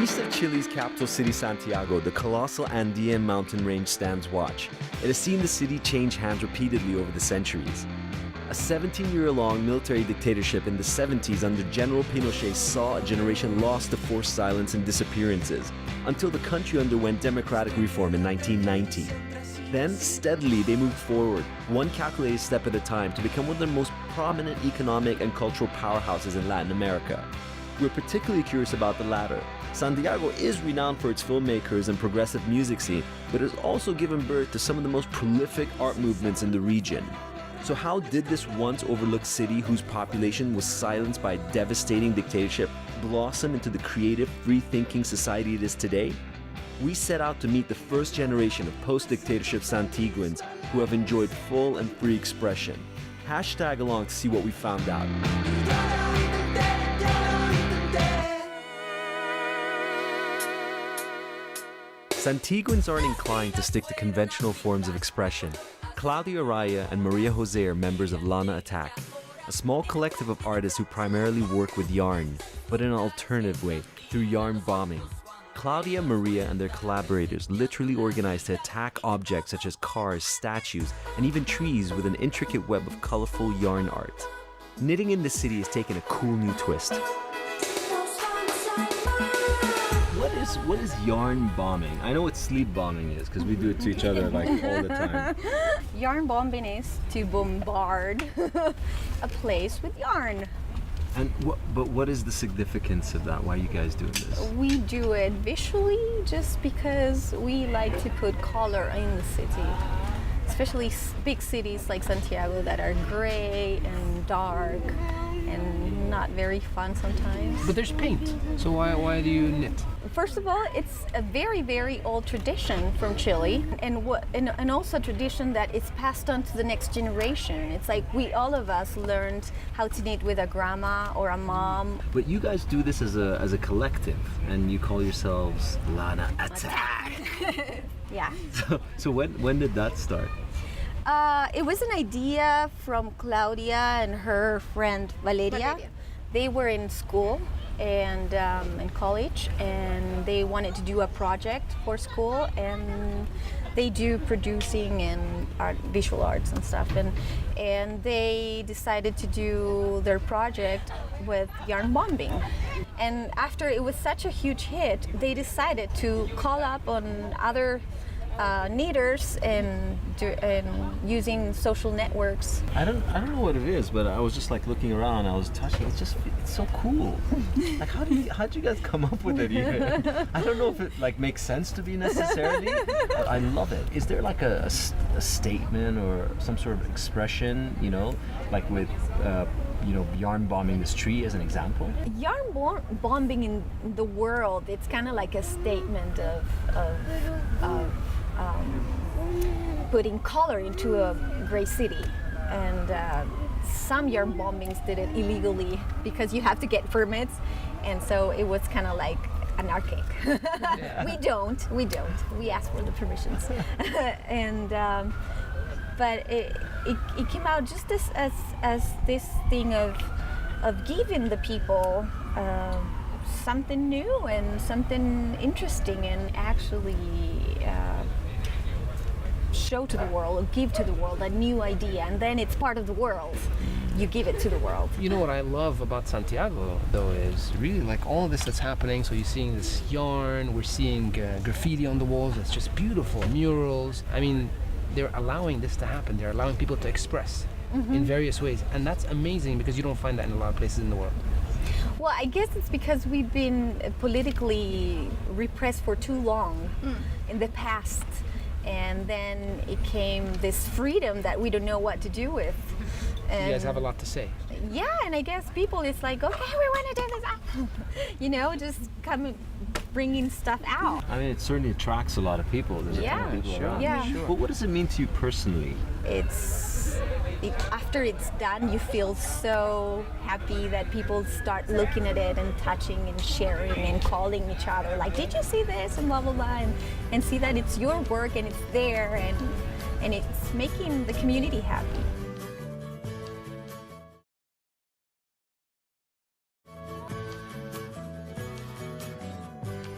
East of Chile's capital city Santiago, the colossal Andean mountain range stands watch. It has seen the city change hands repeatedly over the centuries. A 17-year-long military dictatorship in the 70s under General Pinochet saw a generation lost to forced silence and disappearances, until the country underwent democratic reform in 1990. Then, steadily, they moved forward, one calculated step at a time, to become one of the most prominent economic and cultural powerhouses in Latin America. We're particularly curious about the latter. Santiago is renowned for its filmmakers and progressive music scene, but has also given birth to some of the most prolific art movements in the region. So how did this once overlooked city, whose population was silenced by a devastating dictatorship, blossom into the creative, free-thinking society it is today? We set out to meet the first generation of post-dictatorship Santiguans who have enjoyed full and free expression. Hashtag along to see what we found out. Santiguans aren't inclined to stick to conventional forms of expression. Claudia Araya and Maria Jose are members of Lana Attack, a small collective of artists who primarily work with yarn, but in an alternative way, through yarn bombing. Claudia, Maria, and their collaborators literally organize to attack objects such as cars, statues, and even trees with an intricate web of colorful yarn art. Knitting in the city has taken a cool new twist. What is yarn bombing? I know what sleep bombing is, because we do it to each other like all the time. Yarn bombing is to bombard a place with yarn. And what is the significance of that? Why are you guys doing this? We do it visually just because we like to put color in the city. Especially big cities like Santiago that are gray and dark and not very fun sometimes. But there's paint, so why do you knit? First of all, it's a very, very old tradition from Chile, and also a tradition that is passed on to the next generation. It's like all of us learned how to knit with a grandma or a mom. But you guys do this as a collective, and you call yourselves Lana Attack. Yeah. So when did that start? It was an idea from Claudia and her friend Valeria. They were in school and in college, and they wanted to do a project for school, and they do producing and visual arts and stuff, and they decided to do their project with yarn bombing. And after it was such a huge hit, they decided to call up on other knitters and using social networks. I don't know what it is, but I was just like looking around. I was touching. It's so cool. Like how'd you guys come up with it even? I don't know if it like makes sense to be necessarily, but I love it. Is there like a statement or some sort of expression, like with yarn bombing this tree as an example? Yarn bombing in the world, it's kind of like a statement of putting color into a gray city, and some yarn bombings did it illegally because you have to get permits, and so it was kind of like anarchic. Yeah. We don't. We ask for the permissions, and but it came out just as this thing of giving the people something new and something interesting, and actually show to the world or give to the world a new idea, and then it's part of the world. You give it to the world. You know what I love about Santiago though is really like all of this that's happening. So you're seeing this yarn, we're seeing graffiti on the walls. It's just beautiful, murals. I mean, they're allowing this to happen. They're allowing people to express in various ways, and that's amazing because you don't find that in a lot of places in the world. Well, I guess it's because we've been politically repressed for too long in the past. And then it came this freedom that we don't know what to do with. And you guys have a lot to say. Yeah, and I guess people, it's like, okay, we want to do this. Just come bringing stuff out. I mean, it certainly attracts a lot of people. There's a ton of people around. Yeah. Sure. But what does it mean to you personally? After it's done, you feel so happy that people start looking at it and touching and sharing and calling each other like, did you see this, and blah blah blah, and see that it's your work and it's there, and it's making the community happy.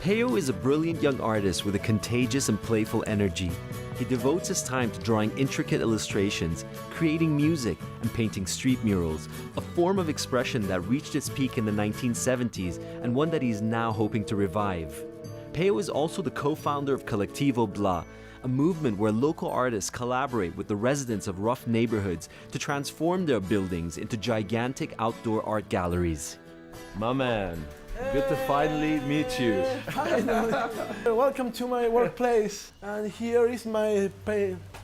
Peo is a brilliant young artist with a contagious and playful energy. He devotes his time to drawing intricate illustrations, creating music, and painting street murals, a form of expression that reached its peak in the 1970s and one that he is now hoping to revive. Peo is also the co-founder of Colectivo Bla, a movement where local artists collaborate with the residents of rough neighborhoods to transform their buildings into gigantic outdoor art galleries. My man, good to finally meet you. Welcome to my workplace, and here is my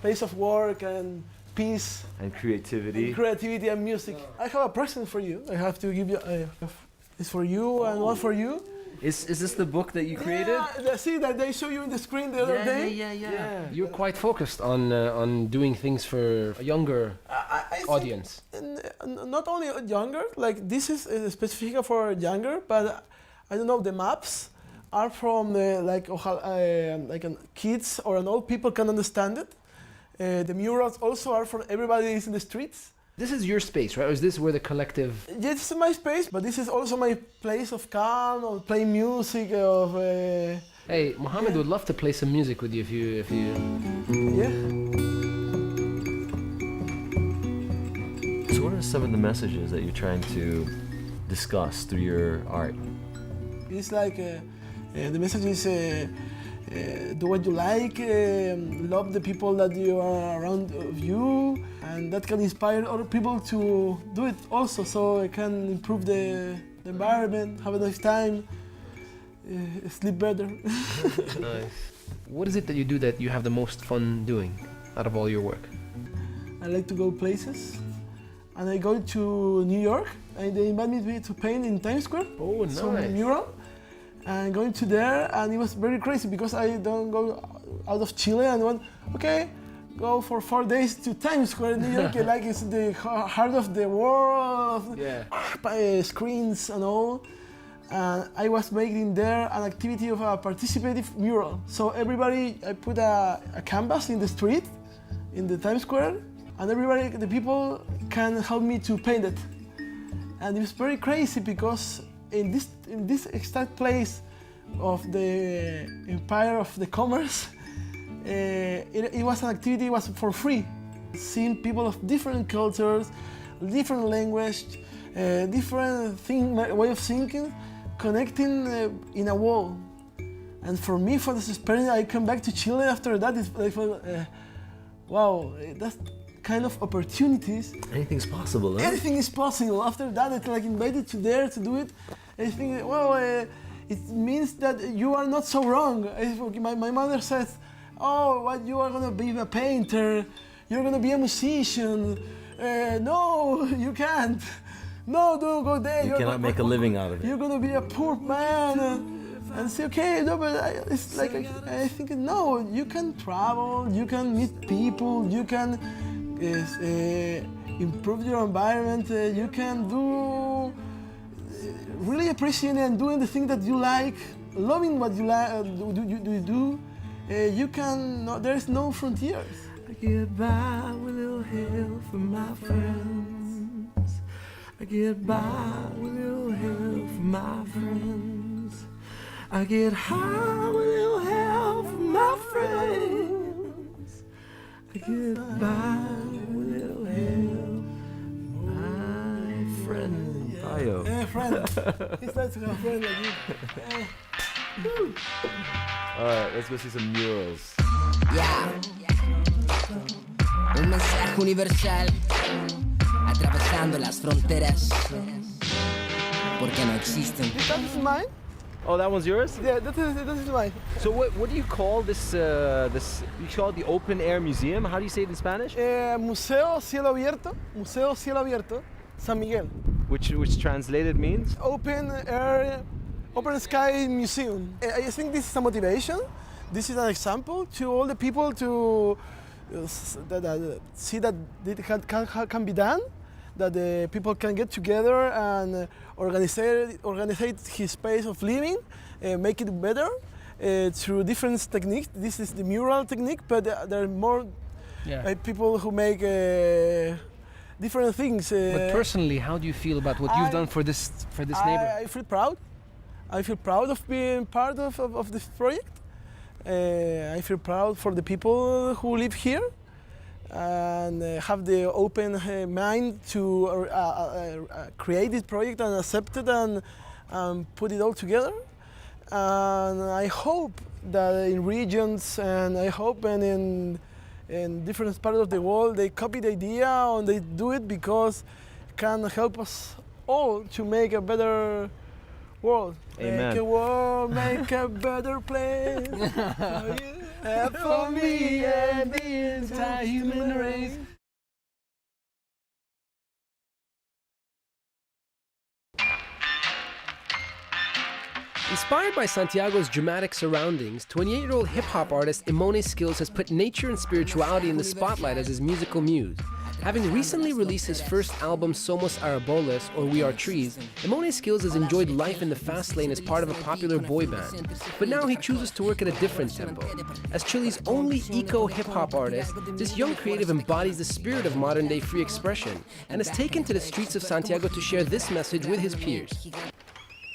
place of work and peace And creativity. and creativity and music. I have a present for you. I have to give you. It's for you and one for you. Is this the book that you created? Yeah, see that they show you in the screen the other day. Yeah. You're quite focused on doing things for a younger I audience. not only younger, like this is specific for younger, but I don't know, the maps are from like kids or an old people can understand it. The murals also are for everybody is in the streets. This is your space, right? Or is this where the collective... Yeah, this is my space, but this is also my place of calm, of playing music, of Hey, Mohammed would love to play some music with you if you... yeah. So what are some of the messages that you're trying to discuss through your art? It's like the message is do what you like, love the people that you are around of you, and that can inspire other people to do it also, so it can improve the environment, have a nice time, sleep better. Nice. What is it that you do that you have the most fun doing out of all your work? I like to go places, and I go to New York, and they invite me to paint in Times Square. Oh, nice. Some mural. And going to there, and it was very crazy because I don't go out of Chile and went, okay, go for 4 days to Times Square, New York, like it's the heart of the world, Yeah. Screens and all. And I was making there an activity of a participative mural. So everybody, I put a canvas in the street, in the Times Square, and everybody, the people can help me to paint it. And it was very crazy because in this exact place of the empire of the commerce, it was an activity. It was for free. Seeing people of different cultures, different language, different way of thinking, connecting in a wall. And for me, for this experience, I come back to Chile after that. It's like, wow, that's kind of opportunities. Anything's possible, huh? Anything is possible. After that, it's like invited to there to do it. I think, well, it means that you are not so wrong. My mother says, oh, what, you are gonna be a painter, you're gonna be a musician. No, you can't. No, don't go there. You cannot make a living out of it. You're gonna be a poor man. And say, okay, no, but it's like, I think, no, you can travel, you can meet people, you can improve your environment, you can do, really appreciating and doing the thing that you like, loving what you like, do. You can, no, there's no frontiers. I get by with a little help from my friends. I get by with a little help from my friends. I get high with a little help from my friends. I get by with a little help from my friends. Ayo. Friend. It's nice to have a friend like you. Alright, let's go see some murals. Yeah. Un mensaje universal atravesando las fronteras porque no existen. That is mine? Oh, that one's yours? Yeah, that is mine. So what do you call this, you call it the open air museum? How do you say it in Spanish? Museo Cielo Abierto, San Miguel. Which translated means? Open air, open sky museum. I think this is a motivation. This is an example to all the people to see that it can be done, that the people can get together and organize his space of living, make it better through different techniques. This is the mural technique, but there are more people who make different things. But personally, how do you feel about what you've done for this neighbor? I feel proud. I feel proud of being part of this project. I feel proud for the people who live here and have the open mind to create this project and accept it and put it all together. And I hope that in regions and I hope in different parts of the world they copy the idea and they do it because it can help us all to make a better world. Amen. Make a world, make a better place for you and for me and the entire human race. Inspired by Santiago's dramatic surroundings, 28-year-old hip-hop artist Imone Skills has put nature and spirituality in the spotlight as his musical muse. Having recently released his first album Somos Araboles, or We Are Trees, Imone Skills has enjoyed life in the fast lane as part of a popular boy band. But now he chooses to work at a different tempo. As Chile's only eco-hip-hop artist, this young creative embodies the spirit of modern-day free expression and has taken to the streets of Santiago to share this message with his peers.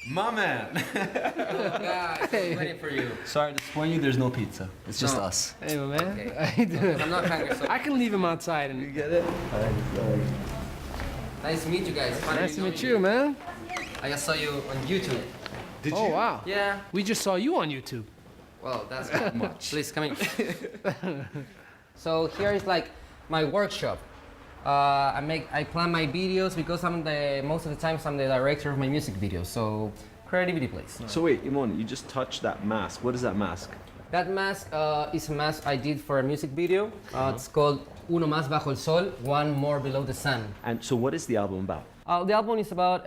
My man! Guys, I'm waiting for you. Sorry to disappoint you, there's no pizza. It's just No. us. Hey, my man. Okay. I'm not hungry, so I can leave him outside. And Get it? nice to meet you guys. nice to meet you, man. I just saw you on YouTube. Oh, wow. Yeah. We just saw you on YouTube. Well, that's not much. Please come in. So here is like my workshop. I plan my videos because most of the times I'm the director of my music videos. So creativity plays. So wait, Imone, you just touched that mask. What is that mask? That mask is a mask I did for a music video. It's called Uno Más Bajo el Sol, One More Below the Sun. And so what is the album about? The album is about,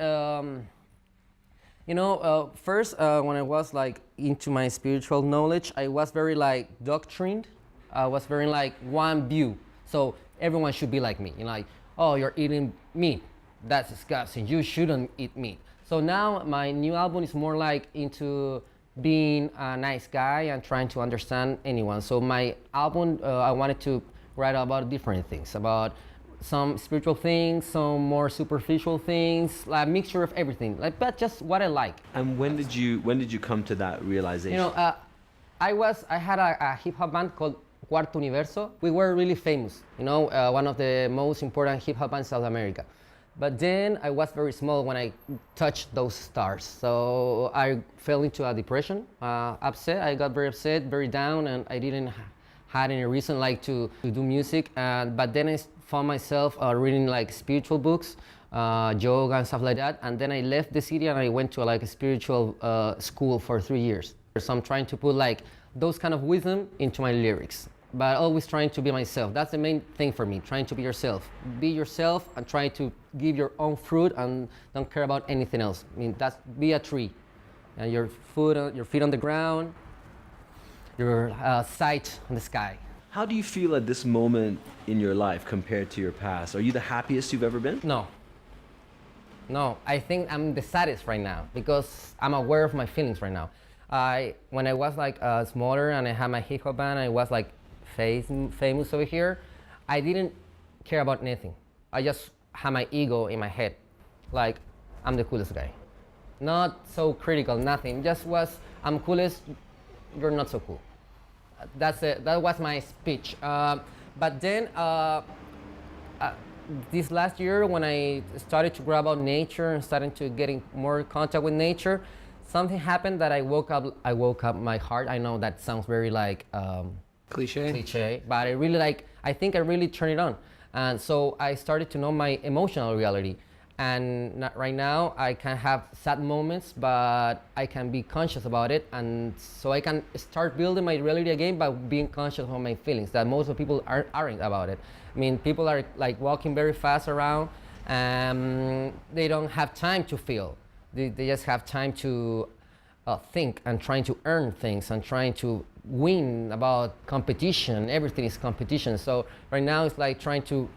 first when I was like into my spiritual knowledge, I was very like doctrined. I was very like one view. So everyone should be like me. You know, like, oh, you're eating meat. That's disgusting. You shouldn't eat meat. So now my new album is more like into being a nice guy and trying to understand anyone. So my album, I wanted to write about different things, about some spiritual things, some more superficial things, like a mixture of everything, like, but just what I like. And when did you come to that realization? You know, I had a hip hop band called Cuarto Universo. We were really famous, you know, one of the most important hip hop bands in South America. But then I was very small when I touched those stars. So I fell into a depression, upset. I got very upset, very down, and I didn't had any reason like to do music. But then I found myself reading like spiritual books, yoga and stuff like that. And then I left the city and I went to like a spiritual school for 3 years. So I'm trying to put like those kind of wisdom into my lyrics, but always trying to be myself. That's the main thing for me, trying to be yourself. Be yourself and try to give your own fruit and don't care about anything else. I mean, be a tree. And your feet on the ground, your sight on the sky. How do you feel at this moment in your life compared to your past? Are you the happiest you've ever been? No, I think I'm the saddest right now because I'm aware of my feelings right now. When I was like smaller and I had my hip hop band, I was like famous over here. I didn't care about anything. I just had my ego in my head, like I'm the coolest guy. Not so critical, nothing. Just was I'm coolest. You're not so cool. That's it. That was my speech. But then this last year, when I started to grab out nature and started to getting more contact with nature, something happened that I woke up my heart. I know that sounds very like cliche, but I think I really turned it on. And so I started to know my emotional reality. And right now I can have sad moments, but I can be conscious about it. And so I can start building my reality again by being conscious of my feelings that most of people aren't about it. I mean, people are like walking very fast around and they don't have time to feel. They just have time to think and trying to earn things and trying to win about competition. Everything is competition. So right now it's like trying to,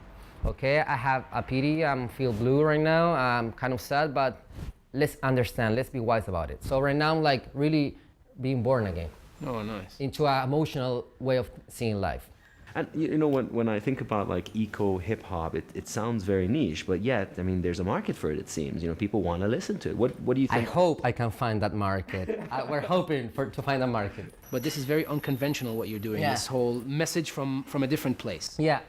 okay, I have a pity, I feel blue right now, I'm kind of sad, but let's understand, let's be wise about it. So right now I'm like really being born again. Oh, nice. Into an emotional way of seeing life. And you know, when I think about like eco hip hop, it sounds very niche, but yet, I mean, there's a market for it. It seems, you know, people want to listen to it. What do you I think? hope I can find that market. We're hoping to find a market. But this is very unconventional what you're doing. Yeah. This whole message from a different place. Yeah,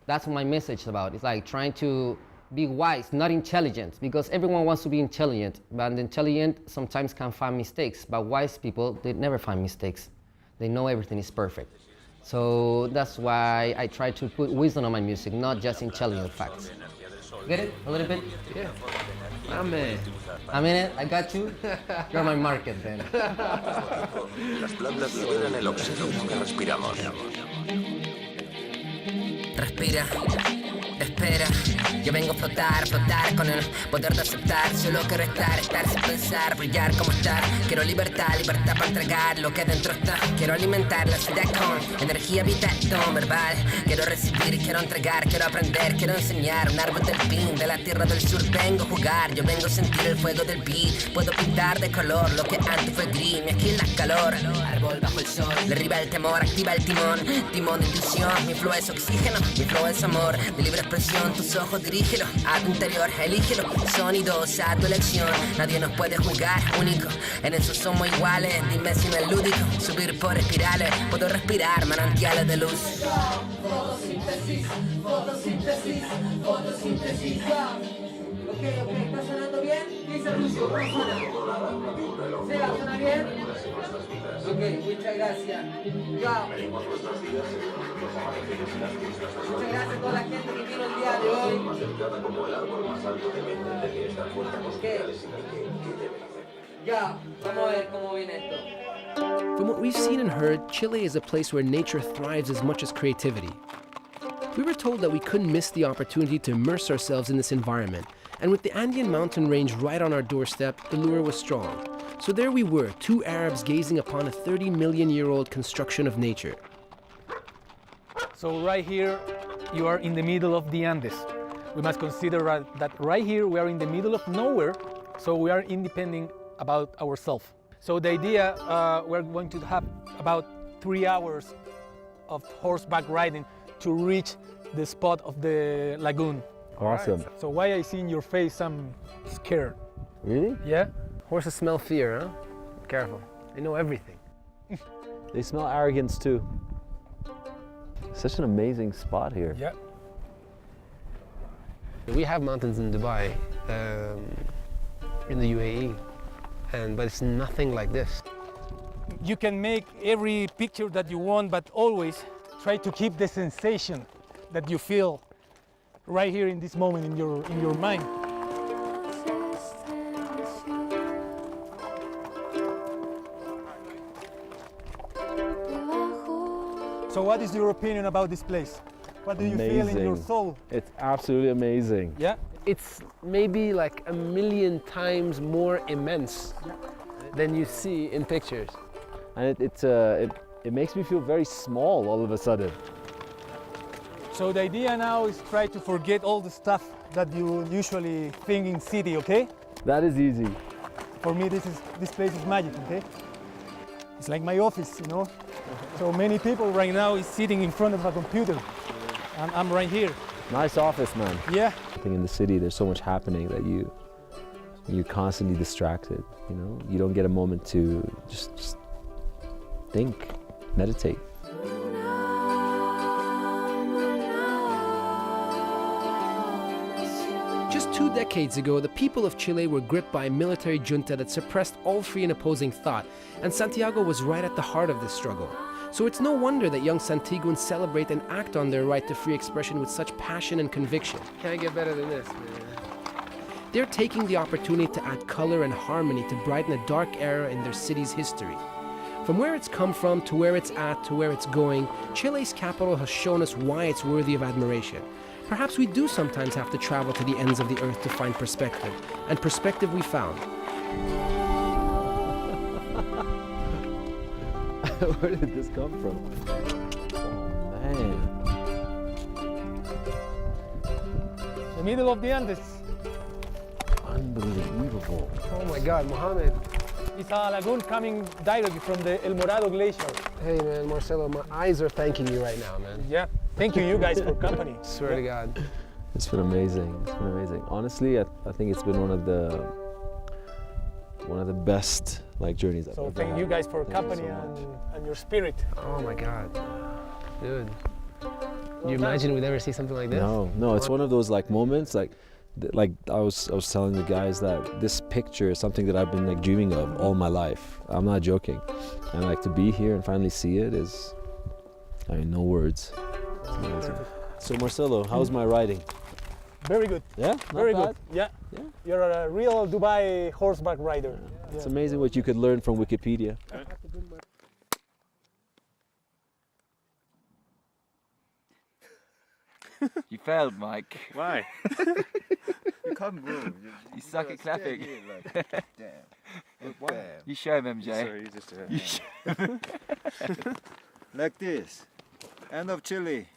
that's what my message is about. It's like trying to be wise, not intelligent, because everyone wants to be intelligent, but the intelligent sometimes can find mistakes, but wise people, they never find mistakes. They know everything is perfect. So that's why I try to put wisdom on my music, not just intelligent facts. Get it? A little bit? Yeah. Amen. A minute, I got you. You're my market then. Las plantas liberan el óxido que respiramos. Respira, espera. Yo vengo a flotar, flotar con el poder de aceptar. Solo quiero estar sin pensar, brillar como estar. Quiero libertad, libertad para entregar lo que dentro está. Quiero alimentar la ciudad con energía vital, no verbal. Quiero recibir, quiero entregar, quiero aprender, quiero enseñar. Un árbol del pin, de la tierra del sur vengo a jugar. Yo vengo a sentir el fuego del beat. Puedo pintar de color lo que antes fue gris. Mi aquí la calor, árbol bajo el sol. Derriba el temor, activa el timón. Timón de intuición, mi flow es oxígeno. Mi flow es amor, mi libre expresión. Tus ojos dirígelo a tu interior, elígelo. Sonidos a tu elección. Nadie nos puede juzgar, único. En eso somos iguales, dime si no es lúdico. Subir por espirales, puedo respirar manantiales de luz. Fotosíntesis, fotosíntesis, fotosíntesis. Ok, ¿está sonando bien? Dice Lucio, ¿cómo suena? ¿Seba, suena bien? Ok, muchas gracias. Ya. Muchas gracias a toda la gente que vino el día de hoy. Ok. Ya, vamos a ver cómo viene esto. From what we've seen and heard, Chile is a place where nature thrives as much as creativity. We were told that we couldn't miss the opportunity to immerse ourselves in this environment, and with the Andean mountain range right on our doorstep, the lure was strong. So there we were, two Arabs gazing upon a 30-million-year-old construction of nature. So right here, you are in the middle of the Andes. We must consider that right here we are in the middle of nowhere, so we are independent about ourselves. So the idea, we're going to have about 3 hours of horseback riding to reach the spot of the lagoon. Awesome. Right. So why I see in your face I'm scared. Really? Yeah? Horses smell fear, huh? Careful. They know everything. They smell arrogance too. Such an amazing spot here. Yeah. We have mountains in Dubai, in the UAE, but it's nothing like this. You can make every picture that you want, but always try to keep the sensation that you feel right here in this moment in your mind. So what is your opinion about this place? What do you feel in your soul? It's absolutely amazing. Yeah? It's maybe like 1,000,000 times more immense than you see in pictures. And it makes me feel very small all of a sudden. So the idea now is try to forget all the stuff that you usually think in city, okay? That is easy. For me, this place is magic, okay? It's like my office, you know? So many people right now is sitting in front of a computer, and I'm right here. Nice office, man. Yeah. I think in the city there's so much happening that you're constantly distracted, you know? You don't get a moment to just think, meditate. Just 2 decades ago, the people of Chile were gripped by a military junta that suppressed all free and opposing thought, and Santiago was right at the heart of this struggle. So it's no wonder that young Santiguans celebrate and act on their right to free expression with such passion and conviction. Can't get better than this, man. They're taking the opportunity to add color and harmony to brighten a dark era in their city's history. From where it's come from to where it's at to where it's going, Chile's capital has shown us why it's worthy of admiration. Perhaps we do sometimes have to travel to the ends of the earth to find perspective, and perspective we found. Where did this come from? Oh, man. The middle of the Andes. Unbelievable. Oh my God, Mohammed. It's a lagoon coming directly from the El Morado Glacier. Hey man, Marcelo, my eyes are thanking you right now, man. Yeah. Thank you guys for company. Swear to God. It's been amazing. It's been amazing. Honestly, I think it's been one of the best like journeys I've So ever thank had. you guys for Thank you company so much. and your spirit. Oh my God, dude. Do you imagine we'd ever see something like this? No, it's one of those like moments like I was telling the guys that this picture is something that I've been like dreaming of all my life. I'm not joking. And like to be here and finally see it is, I mean, no words. It's amazing. So Marcelo, how's my riding? Very good. Yeah? Not Very bad? good. Yeah. Yeah. You're a real Dubai horseback rider. It's amazing what you could learn from Wikipedia. You failed, Mike. Why? You can't move. You suck at clapping. Damn. What? You show him, MJ. Sorry, you just You show him. like this. End of Chile.